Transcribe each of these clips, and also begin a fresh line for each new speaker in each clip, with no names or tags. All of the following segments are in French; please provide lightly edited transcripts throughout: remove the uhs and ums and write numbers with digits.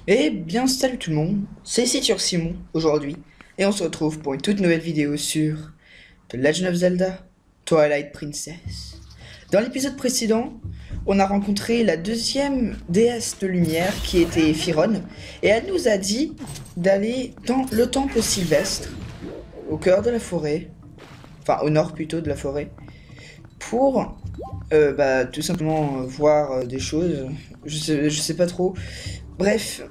Eh bien, salut tout le monde, c'est sur Simon aujourd'hui, et on se retrouve pour une toute nouvelle vidéo sur The Legend of Zelda Twilight Princess. Dans l'épisode précédent, on a rencontré la deuxième déesse de lumière qui était Firon, et elle nous a dit d'aller dans le temple sylvestre, au cœur de la forêt, enfin au nord plutôt de la forêt, pour tout simplement voir des choses, je sais pas trop. Bref,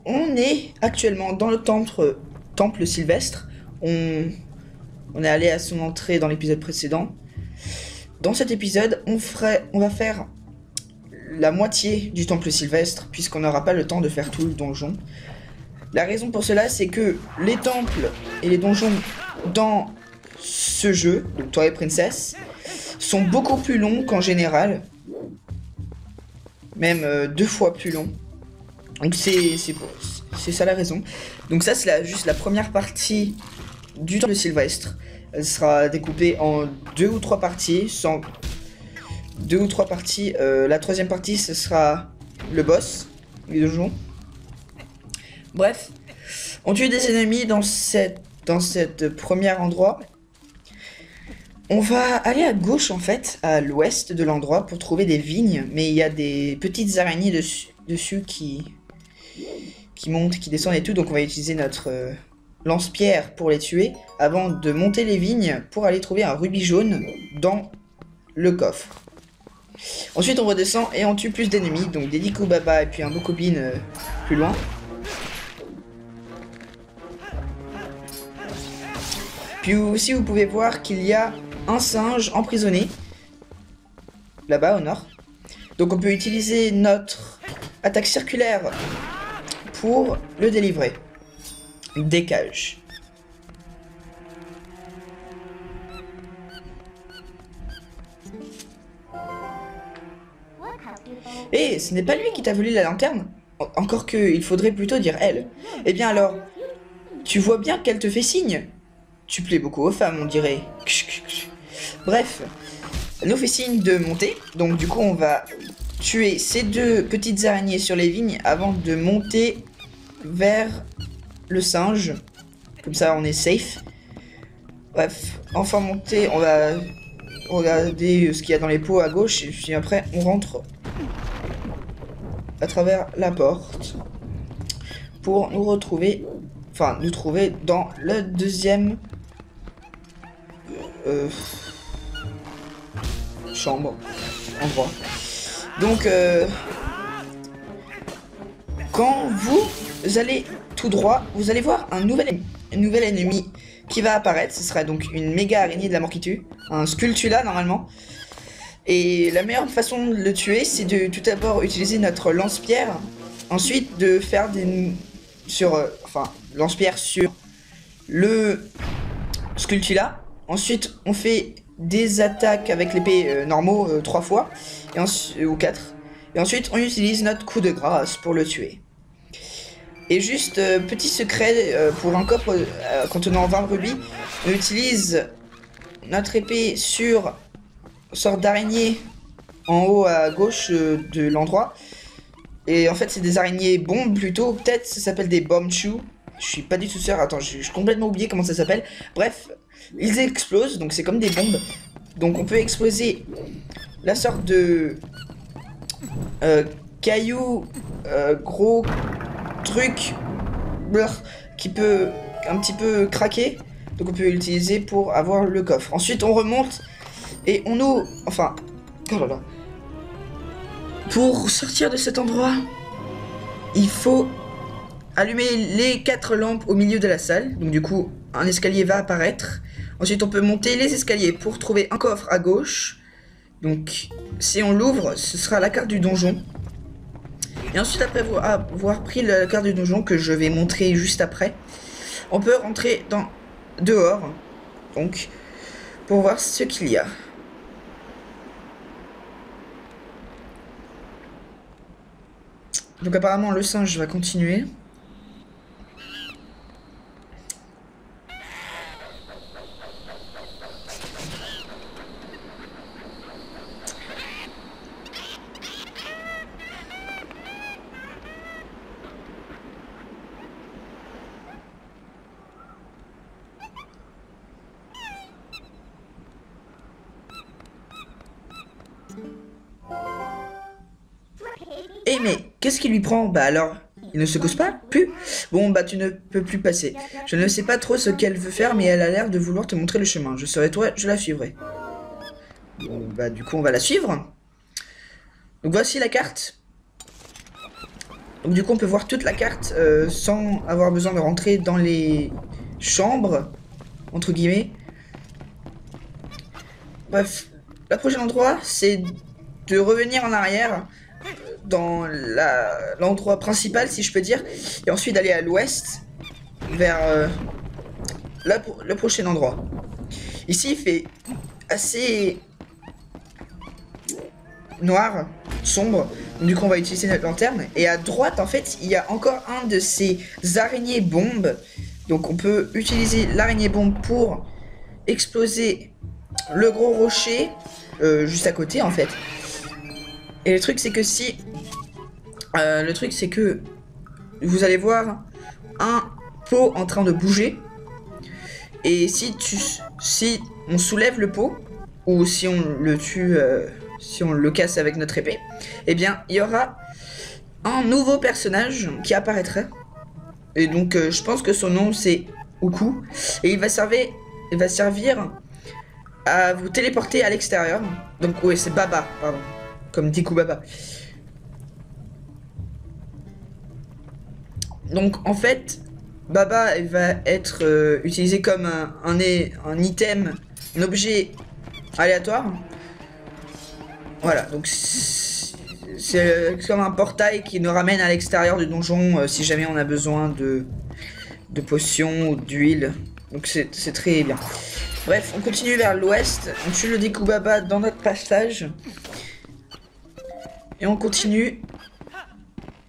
on est actuellement dans le temple sylvestre. On, on est allé à son entrée dans l'épisode précédent. Dans cet épisode, on va faire la moitié du temple sylvestre, puisqu'on n'aura pas le temps de faire tout le donjon. La raison pour cela, c'est que les temples et les donjons dans ce jeu, donc Twilight Princess, sont beaucoup plus longs qu'en général. Même 2 fois plus longs. Donc c'est ça la raison. Donc ça c'est juste la première partie du temple sylvestre. Elle sera découpée en 2 ou 3 parties. La troisième partie ce sera le boss, les donjons. Bref, on tue des ennemis dans cette premier endroit. On va aller à gauche en fait, à l'ouest de l'endroit pour trouver des vignes. Mais il y a des petites araignées dessus qui montent, qui descendent et tout, donc on va utiliser notre lance-pierre pour les tuer, avant de monter les vignes pour aller trouver un rubis jaune dans le coffre. Ensuite on redescend et on tue plus d'ennemis, donc des Likubaba et puis un Bokobin plus loin. Puis aussi vous pouvez voir qu'il y a un singe emprisonné, là-bas au nord. Donc on peut utiliser notre attaque circulaire pour le délivrer des cages. Et ce n'est pas lui qui t'a volé la lanterne? Encore que, il faudrait plutôt dire elle. Eh bien alors, tu vois bien qu'elle te fait signe. Tu plais beaucoup aux femmes, on dirait. Bref, elle nous fait signe de monter. Donc du coup, on va tuer ces 2 petites araignées sur les vignes avant de monter vers le singe. Comme ça, on est safe. Bref, enfin monter, on va regarder ce qu'il y a dans les pots à gauche. Et puis après, on rentre à travers la porte pour nous retrouver, enfin, nous trouver dans le deuxième chambre, endroit. Donc, quand vous allez tout droit, vous allez voir un nouvel ennemi qui va apparaître. Ce sera donc une méga araignée de la mort qui tue, un Skulltula normalement. Et la meilleure façon de le tuer, c'est de tout d'abord utiliser notre lance-pierre, ensuite de faire des lance-pierre sur le Skulltula. Ensuite, on fait des attaques avec l'épée normaux 3 fois ou 4. Et ensuite, on utilise notre coup de grâce pour le tuer. Et juste, petit secret, pour un coffre contenant 20 rubis, on utilise notre épée sur une sorte d'araignée en haut à gauche de l'endroit. Et en fait, c'est des araignées bombes plutôt. Peut-être ça s'appelle des bombchu. Je suis pas du tout sûr. Attends, j'ai complètement oublié comment ça s'appelle. Bref, ils explosent, donc c'est comme des bombes. Donc on peut exploser la sorte de caillou gros truc qui peut un petit peu craquer. Donc on peut l'utiliser pour avoir le coffre. Ensuite on remonte et on ouvre, enfin, oh là là. Pour sortir de cet endroit, il faut allumer les 4 lampes au milieu de la salle. Donc du coup un escalier va apparaître. Ensuite on peut monter les escaliers pour trouver un coffre à gauche. Donc si on l'ouvre, ce sera la carte du donjon. Et ensuite, après avoir pris la carte du donjon, que je vais montrer juste après, on peut rentrer dehors, donc, pour voir ce qu'il y a. Donc apparemment, le singe va continuer. Eh mais qu'est-ce qui lui prend? Bah alors, il ne se cause pas? Plus? Bon bah tu ne peux plus passer. Je ne sais pas trop ce qu'elle veut faire, mais elle a l'air de vouloir te montrer le chemin. Je serai toi, je la suivrai. Bon bah du coup on va la suivre. Donc voici la carte. Donc du coup on peut voir toute la carte sans avoir besoin de rentrer dans les chambres, entre guillemets. Bref, le prochain endroit c'est de revenir en arrière dans l'endroit principal si je peux dire. Et ensuite d'aller à l'ouest vers le prochain endroit. Ici il fait assez noir, sombre. Donc, du coup, on va utiliser notre lanterne. Et à droite, en fait, il y a encore un de ces araignées bombes. Donc, on peut utiliser l'araignée bombe pour exploser le gros rocher juste à côté, en fait. Et le truc, c'est que si... le truc, c'est que vous allez voir un pot en train de bouger. Et si on soulève le pot, ou si on le tue... si on le casse avec notre épée, eh bien, il y aura un nouveau personnage qui apparaîtra. Et donc, je pense que son nom, c'est Uku. Et il va servir à vous téléporter à l'extérieur. Donc, oui, c'est Baba, pardon. Comme Deku Baba. Donc, en fait, Baba il va être utilisé comme un item, un objet aléatoire. Voilà, donc c'est comme un portail qui nous ramène à l'extérieur du donjon si jamais on a besoin de potions ou d'huile. Donc c'est très bien. Bref, on continue vers l'ouest. On tue le Deku Baba dans notre passage. Et on continue.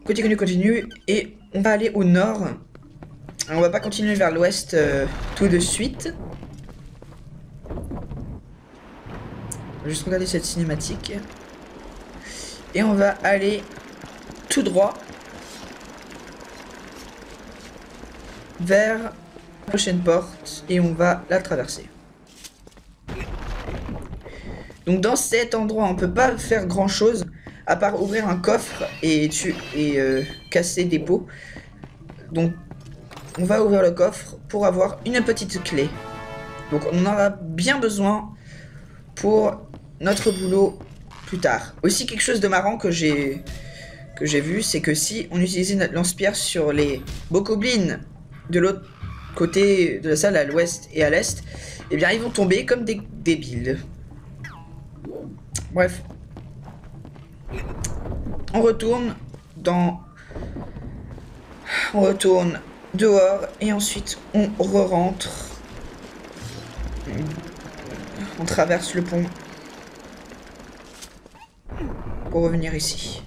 Continue. Et on va aller au nord. On va pas continuer vers l'ouest tout de suite. On va juste regarder cette cinématique. Et on va aller tout droit vers la prochaine porte et on va la traverser. Donc dans cet endroit on peut pas faire grand chose à part ouvrir un coffre et casser des pots. Donc on va ouvrir le coffre pour avoir une petite clé. Donc on en aura bien besoin pour notre boulot plus tard. Aussi quelque chose de marrant que j'ai vu, c'est que si on utilisait notre lance-pierre sur les bokoblins de l'autre côté de la salle, à l'ouest et à l'est, eh bien ils vont tomber comme des débiles. Bref. On retourne dehors et ensuite on re-rentre. On traverse le pont pour revenir ici.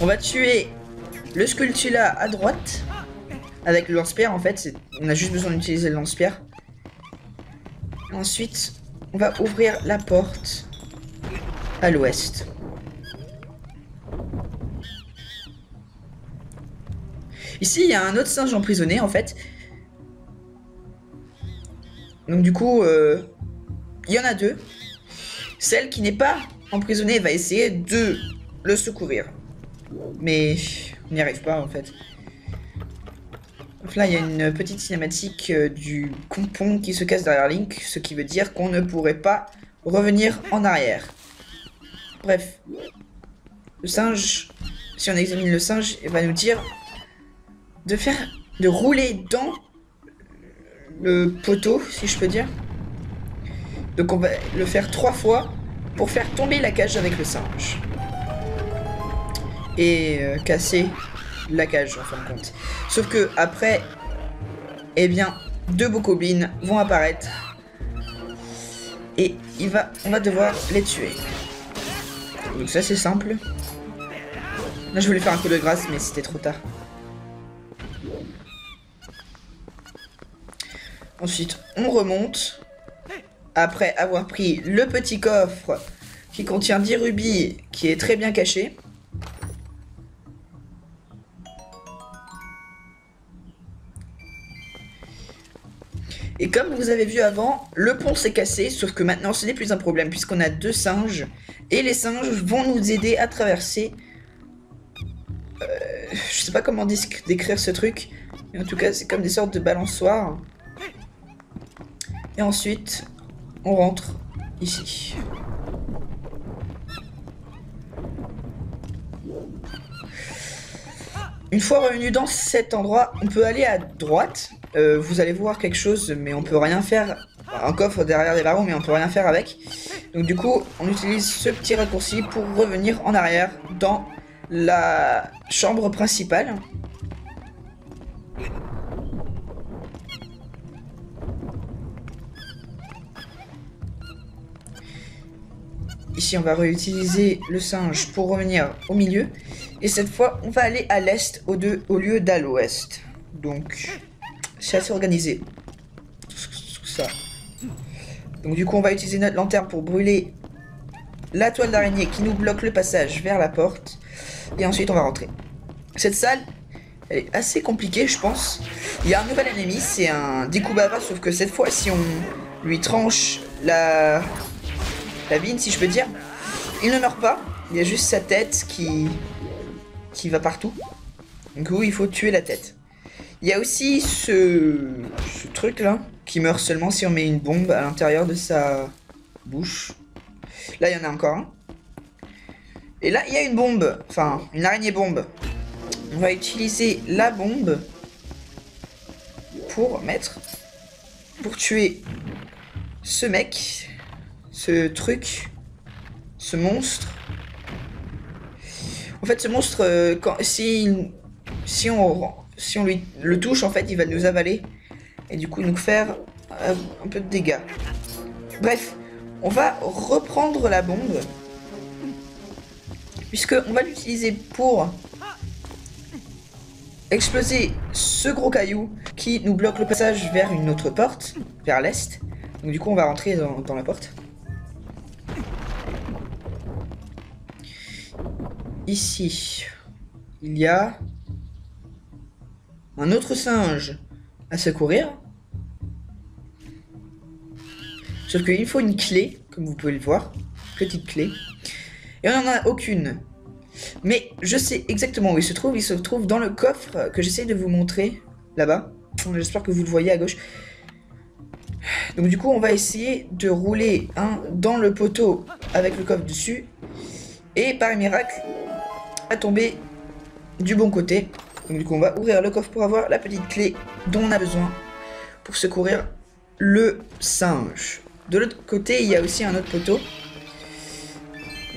On va tuer le Skulltula à droite avec le lance-pierre en fait. On a juste besoin d'utiliser le lance-pierre. Ensuite, on va ouvrir la porte à l'ouest. Ici, il y a un autre singe emprisonné en fait. Donc du coup, il y en a deux. Celle qui n'est pas emprisonnée va essayer de le secourir. Mais on n'y arrive pas en fait. Donc là, il y a une petite cinématique du pompon qui se casse derrière Link, ce qui veut dire qu'on ne pourrait pas revenir en arrière. Bref. Le singe, si on examine le singe, il va nous dire de rouler dans le poteau, si je peux dire. Donc on va le faire 3 fois pour faire tomber la cage avec le singe. Et casser la cage en fin de compte. Sauf que après, eh bien, 2 bokoblins vont apparaître. Et on va devoir les tuer. Donc ça c'est simple. Là je voulais faire un coup de grâce mais c'était trop tard. Ensuite on remonte. Après avoir pris le petit coffre qui contient 10 rubis qui est très bien caché. Et comme vous avez vu avant, le pont s'est cassé, sauf que maintenant ce n'est plus un problème puisqu'on a 2 singes. Et les singes vont nous aider à traverser. Je sais pas comment décrire ce truc. Mais en tout cas, c'est comme des sortes de balançoires. Et ensuite, on rentre ici. Une fois revenu dans cet endroit, on peut aller à droite. Vous allez voir quelque chose, mais on peut rien faire. Un coffre derrière des barreaux, mais on peut rien faire avec. Donc du coup, on utilise ce petit raccourci pour revenir en arrière dans la chambre principale. Ici, on va réutiliser le singe pour revenir au milieu. Et cette fois, on va aller à l'est au lieu d'à l'ouest. Donc, c'est assez organisé. Tout ça. Donc du coup, on va utiliser notre lanterne pour brûler la toile d'araignée qui nous bloque le passage vers la porte. Et ensuite, on va rentrer. Cette salle, elle est assez compliquée, je pense. Il y a un nouvel ennemi, c'est un Dekubaba, sauf que cette fois, si on lui tranche la vigne, si je peux dire, il ne meurt pas. Il y a juste sa tête qui va partout. Du coup, il faut tuer la tête. Il y a aussi ce truc là qui meurt seulement si on met une bombe à l'intérieur de sa bouche. Là, il y en a encore un. Et là, il y a une bombe, enfin une araignée bombe. On va utiliser la bombe pour tuer ce mec, ce truc, ce monstre. En fait, ce monstre, si on lui le touche, en fait, il va nous avaler et du coup nous faire un peu de dégâts. Bref, on va reprendre la bombe puisque on va l'utiliser pour exploser ce gros caillou qui nous bloque le passage vers une autre porte, vers l'est. Donc du coup, on va rentrer dans la porte. Ici, il y a un autre singe à secourir. Sauf qu'il faut une clé, comme vous pouvez le voir. Petite clé. Et on n'en a aucune. Mais je sais exactement où il se trouve. Il se trouve dans le coffre que j'essaie de vous montrer. Là-bas. J'espère que vous le voyez à gauche. Donc du coup, on va essayer de rouler dans le poteau avec le coffre dessus. Et par miracle, à tomber du bon côté. Donc du coup, on va ouvrir le coffre pour avoir la petite clé dont on a besoin pour secourir le singe. De l'autre côté, il y a aussi un autre poteau.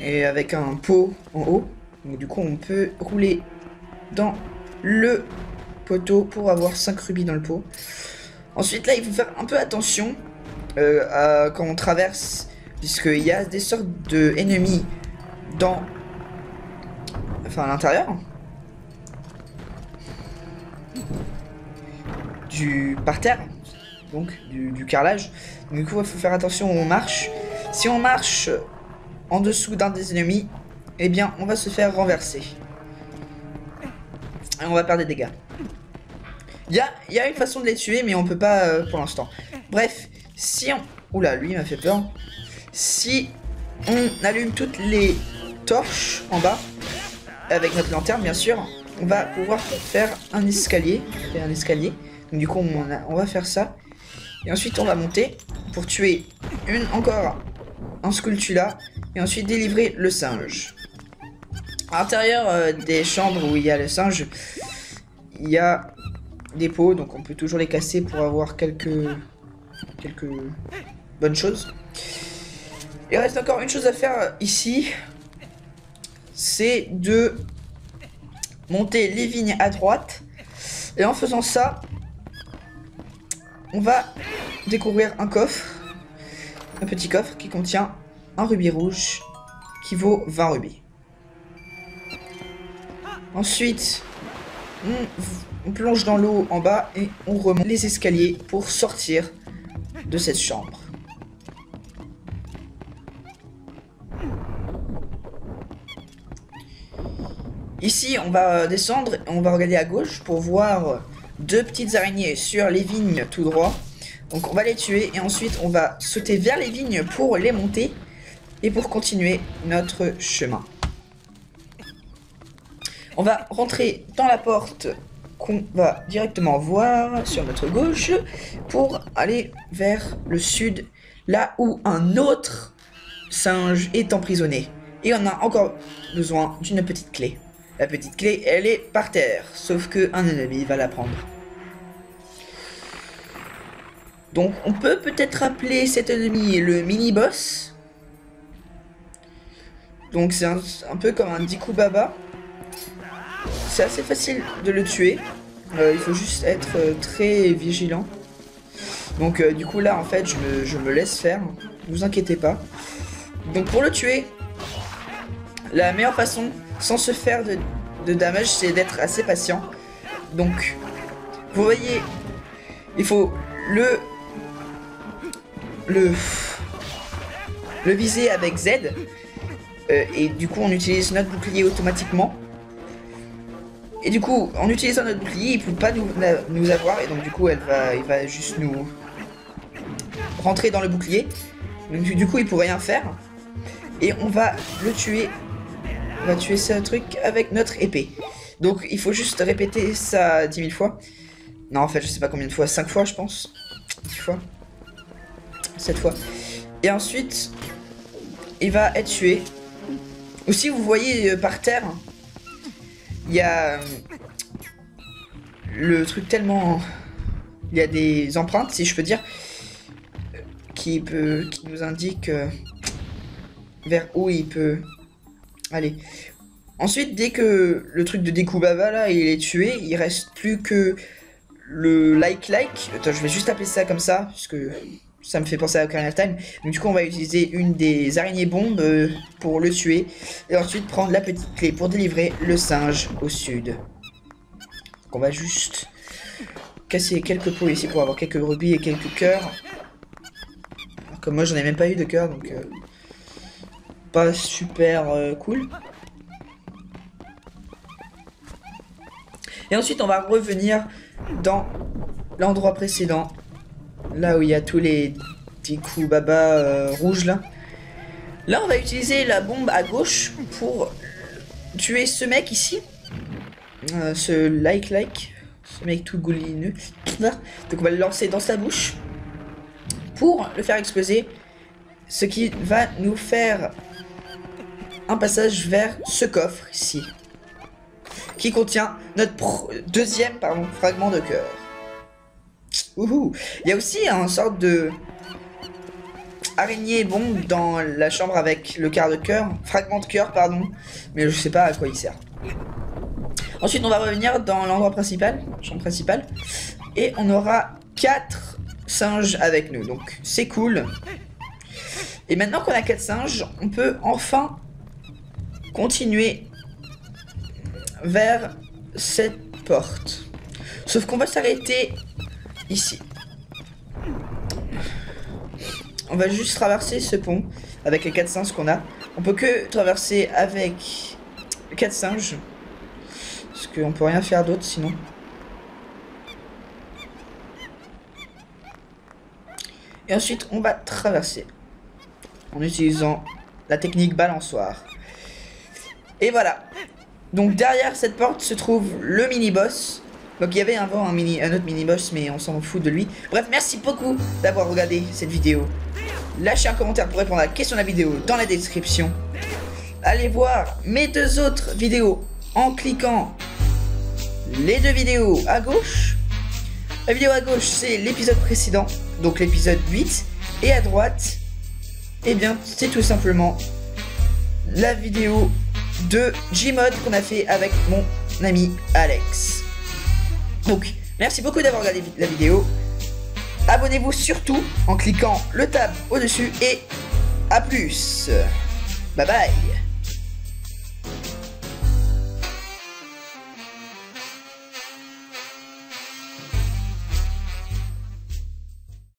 Et avec un pot en haut. Donc du coup, on peut rouler dans le poteau pour avoir 5 rubis dans le pot. Ensuite, là, il faut faire un peu attention quand on traverse, puisqu'il y a des sortes d'ennemis à l'intérieur par terre, donc du carrelage. Donc, du coup, il faut faire attention où on marche. Si on marche en dessous d'un des ennemis, eh bien, on va se faire renverser. Et on va perdre des dégâts. Il y a une façon de les tuer, mais on peut pas pour l'instant. Bref, si on... Oula, lui, il m'a fait peur. Si on allume toutes les torches en bas, avec notre lanterne, bien sûr, on va pouvoir faire un escalier. Donc, du coup, on va faire ça. Et ensuite, on va monter pour tuer encore un Skulltula. Et ensuite, délivrer le singe. À l'intérieur des chambres où il y a le singe, il y a des pots, donc on peut toujours les casser pour avoir quelques bonnes choses. Il reste encore une chose à faire ici, c'est de monter les vignes à droite. Et en faisant ça, on va découvrir un coffre, un petit coffre qui contient un rubis rouge qui vaut 20 rubis. Ensuite, on plonge dans l'eau en bas et on remonte les escaliers pour sortir de cette chambre. Ici, on va descendre et on va regarder à gauche pour voir deux petites araignées sur les vignes tout droit. Donc on va les tuer et ensuite on va sauter vers les vignes pour les monter et pour continuer notre chemin. On va rentrer dans la porte qu'on va directement voir sur notre gauche pour aller vers le sud, là où un autre singe est emprisonné. Et on a encore besoin d'une petite clé. La petite clé, elle est par terre, sauf qu'un ennemi va la prendre. Donc on peut peut-être appeler cet ennemi le mini-boss. Donc c'est un peu comme un Deku Baba. C'est assez facile de le tuer. Il faut juste être très vigilant. Donc du coup là en fait je me laisse faire. Ne vous inquiétez pas. Donc pour le tuer, la meilleure façon sans se faire de damage c'est d'être assez patient. Donc vous voyez, il faut le viser avec Z. Et du coup on utilise notre bouclier automatiquement. Et du coup, en utilisant notre bouclier, il ne peut pas nous avoir. Et donc du coup, il va juste nous rentrer dans le bouclier. Donc du coup, il pourrait rien faire. Et on va le tuer. On va tuer ce truc avec notre épée. Donc il faut juste répéter ça 10 000 fois. Non, en fait, je sais pas combien de fois. 5 fois, je pense. 10 fois. 7 fois. Et ensuite, il va être tué. Aussi, vous voyez par terre... Il y a le truc tellement... Il y a des empreintes, si je peux dire, qui nous indique vers où il peut aller. Ensuite, dès que le truc de Deku Baba là, il est tué, il reste plus que le like. Attends, je vais juste appeler ça comme ça, parce que ça me fait penser à Ocarina of Time. Donc du coup, on va utiliser une des araignées bombes pour le tuer. Et ensuite prendre la petite clé pour délivrer le singe au sud. Donc on va juste casser quelques pots ici pour avoir quelques rubis et quelques cœurs. Alors que moi, j'en ai même pas eu de cœur, donc pas super cool. Et ensuite, on va revenir dans l'endroit précédent. Là où il y a tous les Deku Baba rouges là. Là on va utiliser la bombe à gauche pour tuer ce mec ici. Ce ce mec tout goulineux. Donc on va le lancer dans sa bouche pour le faire exploser. Ce qui va nous faire un passage vers ce coffre ici. Qui contient notre deuxième fragment de cœur. Ouhou. Il y a aussi un sorte de araignée bombe dans la chambre avec le quart de cœur, fragment de cœur pardon, mais je sais pas à quoi il sert. Ensuite on va revenir dans l'endroit principal, chambre principale, et on aura 4 singes avec nous, donc c'est cool. Et maintenant qu'on a 4 singes, on peut enfin continuer vers cette porte. Sauf qu'on va s'arrêter ici. On va juste traverser ce pont avec les 4 singes qu'on a. On peut que traverser avec 4 singes. Parce qu'on peut rien faire d'autre sinon. Et ensuite on va traverser en utilisant la technique balançoire. Et voilà. Donc derrière cette porte se trouve le mini-boss. Donc il y avait avant un autre mini-boss, mais on s'en fout de lui. Bref, merci beaucoup d'avoir regardé cette vidéo. Lâchez un commentaire pour répondre à la question de la vidéo dans la description. Allez voir mes 2 autres vidéos en cliquant les 2 vidéos à gauche. La vidéo à gauche, c'est l'épisode précédent, donc l'épisode 8. Et à droite, eh bien, c'est tout simplement la vidéo de Gmod qu'on a fait avec mon ami Alex. Donc, merci beaucoup d'avoir regardé la vidéo. Abonnez-vous surtout en cliquant le tab au-dessus et à plus. Bye bye.